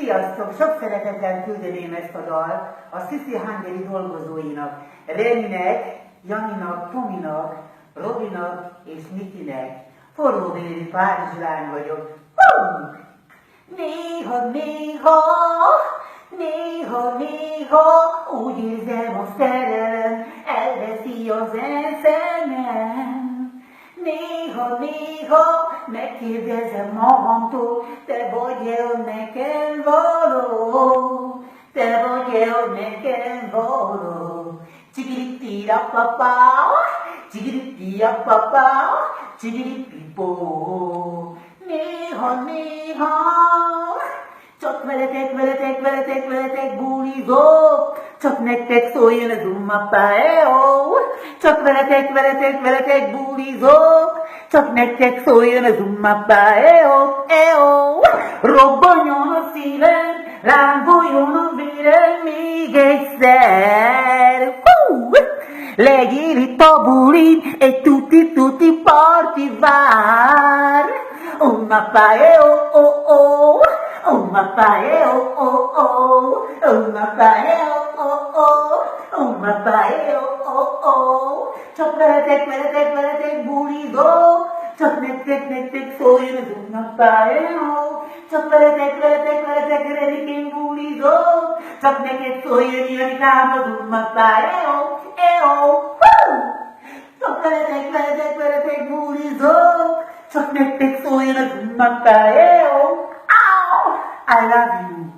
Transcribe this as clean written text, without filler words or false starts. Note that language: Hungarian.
Sziasztok! Sok szeretettel küldeném ezt a dalt a Sissi Hungary dolgozóinak, Reninek, Janinak, Tominak, Robinak és Nikinek. Forróvéri párizsi lány vagyok. Néha úgy érzem, a szerelem elveszi az enszemet. Néha megkérdezem magamtól, te vagy-e nekem való? Te vagy-e nekem való? Csigiri-tira-papá, csigiri-tira-papá, csigiri-pipó. Néha, csak veletek búlizok, csak nektek szóljon az ummapá-e-ó. Csak veletek búlizok, csak nektek szóljon az ummapá-e-ó. Robbanjon a szívem, lángoljon a vérem még egyszer. Legyél itt a bulin, egy tuti-tuti parti vár. Ummapá-e-ó, ummapá-e-ó, ummapá-e-ó. Csak veletek bulizok, csak nektek szóljon az ummapá-e-ó. Csak veletek Renikén bulizok, csak neked szóljon Janikám az ummapá-e-ó. Csak veletek bulizok, csak nektek szóljon az ummapá-e-ó. I love you.